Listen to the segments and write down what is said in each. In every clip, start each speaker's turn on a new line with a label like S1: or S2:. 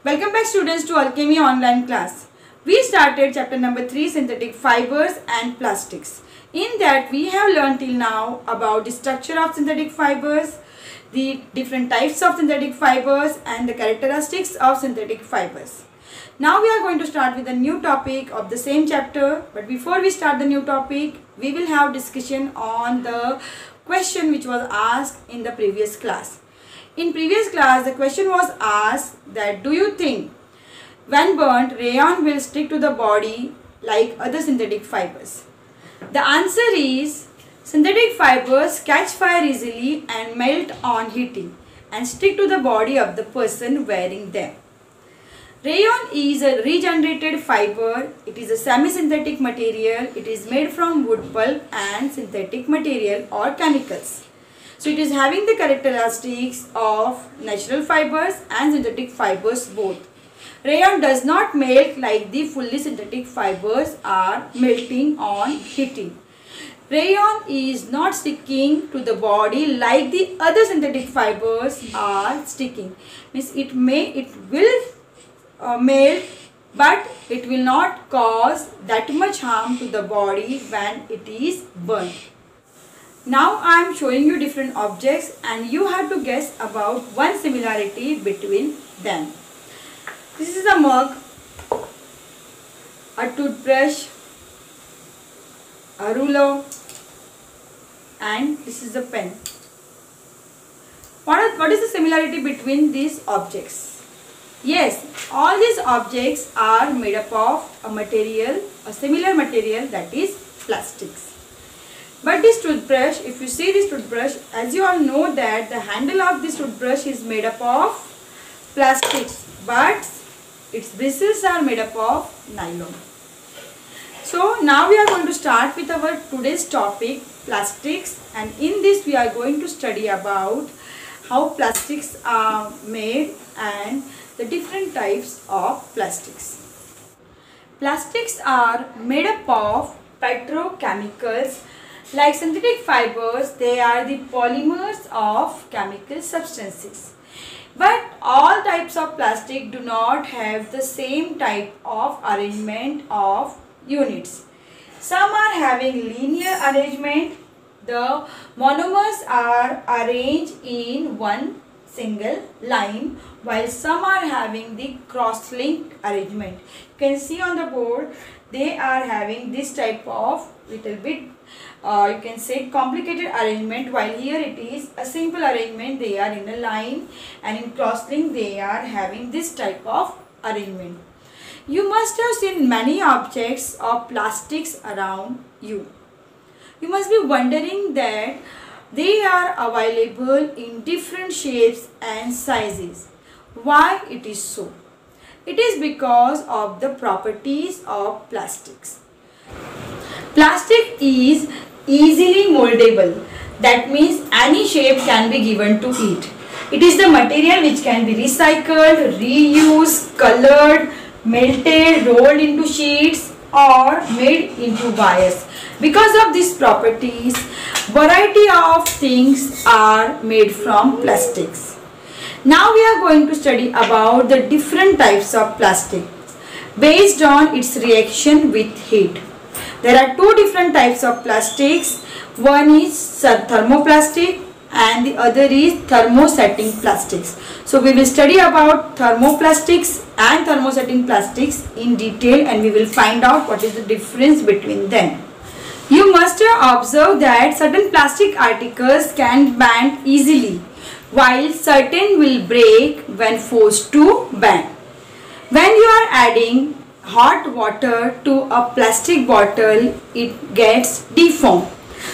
S1: Welcome back students to Alchemy online class. We started chapter number 3, synthetic fibers and plastics. In that we have learned till now about the structure of synthetic fibers, the different types of synthetic fibers and the characteristics of synthetic fibers. Now we are going to start with a new topic of the same chapter, but before we start the new topic, we will have discussion on the question which was asked in the previous class. In previous class, the question was asked that do you think when burnt, rayon will stick to the body like other synthetic fibers? The answer is synthetic fibers catch fire easily and melt on heating and stick to the body of the person wearing them. Rayon is a regenerated fiber. It is a semi-synthetic material. It is made from wood pulp and synthetic material or chemicals. So it is having the characteristics of natural fibers and synthetic fibers both. Rayon does not melt like the fully synthetic fibers are melting on heating. Rayon is not sticking to the body like the other synthetic fibers are sticking. Means it will melt, but it will not cause that much harm to the body when it is burnt. Now I am showing you different objects and you have to guess about one similarity between them. This is a mug, a toothbrush, a ruler, and this is a pen. What is the similarity between these objects? Yes, all these objects are made up of a similar material, that is plastics. But this toothbrush, if you see this toothbrush, as you all know that the handle of this toothbrush is made up of plastics, but its bristles are made up of nylon. So now we are going to start with our today's topic, plastics, and in this we are going to study about how plastics are made and the different types of plastics. Plastics are made up of petrochemicals. Like synthetic fibers, they are the polymers of chemical substances. But all types of plastic do not have the same type of arrangement of units. Some are having linear arrangement. The monomers are arranged in one single line, while some are having the cross-link arrangement. You can see on the board they are having this type of little bit you can say complicated arrangement, while here it is a simple arrangement. They are in a line, and in cross-link they are having this type of arrangement. You must have seen many objects of plastics around you. You must be wondering that they are available in different shapes and sizes. Why it is so? It is because of the properties of plastics. Plastic is easily moldable. That means any shape can be given to it. It is the material which can be recycled, reused, colored, melted, rolled into sheets or made into wires. Because of these properties, variety of things are made from plastics. Now we are going to study about the different types of plastic based on its reaction with heat. There are two different types of plastics. One is thermoplastic and the other is thermosetting plastics. So we will study about thermoplastics and thermosetting plastics in detail, and we will find out what is the difference between them. You must have observed that certain plastic articles can bend easily, while certain will break when forced to bend. When you are adding hot water to a plastic bottle, it gets deformed.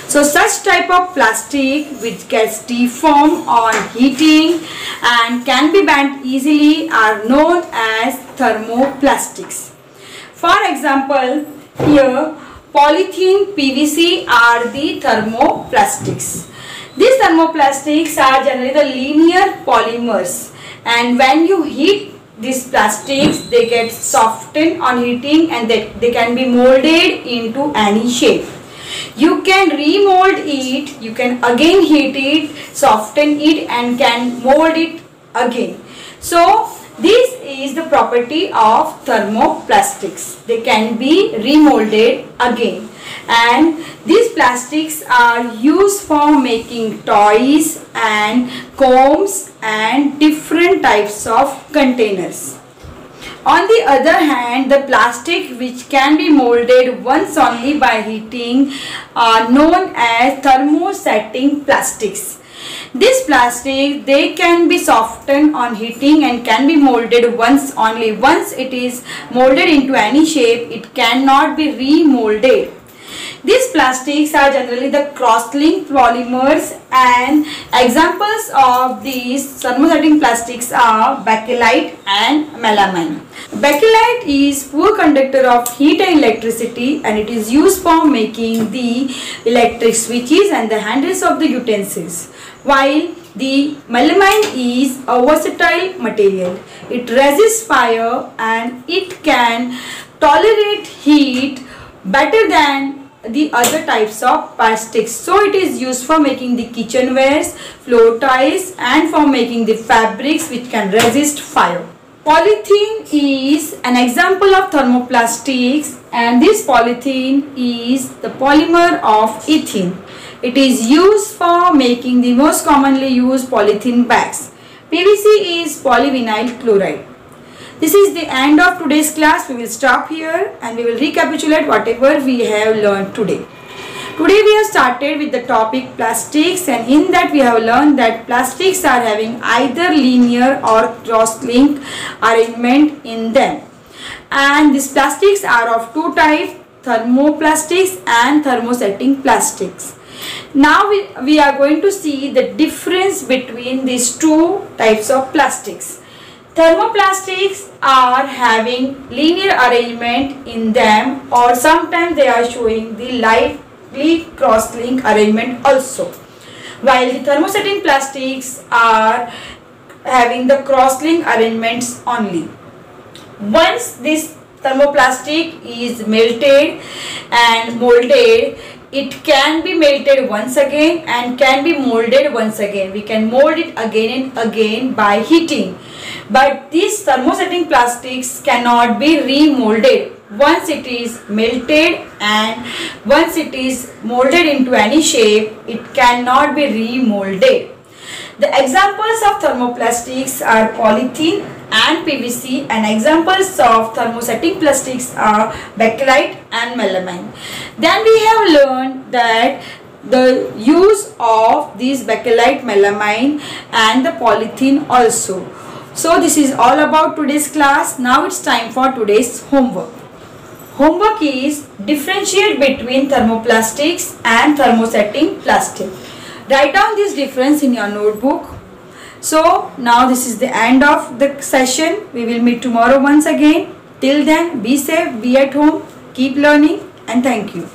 S1: So such type of plastic which gets deformed on heating and can be bent easily are known as thermoplastics. For example, here polythene, PVC are the thermoplastics. These thermoplastics are generally the linear polymers, and when you heat these plastics, they get softened on heating and they can be molded into any shape. You can remold it, you can again heat it, soften it and can mold it again. So This is the property of thermoplastics. They can be remolded again, and these plastics are used for making toys and combs and different types of containers. On the other hand, the plastic which can be molded once only by heating are known as thermosetting plastics. This plastic, they can be softened on heating and can be molded once only. Once it is molded into any shape, it cannot be remolded. These plastics are generally the cross-linked polymers, and examples of these thermosetting plastics are bakelite and melamine. Bakelite is poor conductor of heat and electricity, and it is used for making the electric switches and the handles of the utensils, while the melamine is a versatile material. It resists fire and it can tolerate heat better than the other types of plastics. So it is used for making the kitchenwares, floor tiles, and for making the fabrics which can resist fire. Polythene is an example of thermoplastics, and this polythene is the polymer of ethene. It is used for making the most commonly used polythene bags. PVC is polyvinyl chloride. This is the end of today's class. We will stop here and we will recapitulate whatever we have learned today. Today we have started with the topic plastics, and in that we have learned that plastics are having either linear or cross-linked arrangement in them. And these plastics are of two types, thermoplastics and thermosetting plastics. Now we are going to see the difference between these two types of plastics. Thermoplastics are having linear arrangement in them, or sometimes they are showing the lightly cross-link arrangement also, while the thermosetting plastics are having the cross-link arrangements only. Once this thermoplastic is melted and molded, it can be melted once again and can be molded once again. We can mold it again and again by heating. But these thermosetting plastics cannot be remolded. Once it is melted and once it is molded into any shape, it cannot be remolded. The examples of thermoplastics are polythene and PVC, and examples of thermosetting plastics are bakelite and melamine. Then we have learned that the use of these bakelite, melamine and the polythene also. So this is all about today's class. Now it's time for today's homework. Homework is differentiate between thermoplastics and thermosetting plastic. Write down this difference in your notebook. So now this is the end of the session. We will meet tomorrow once again. Till then, be safe, be at home, keep learning, and thank you.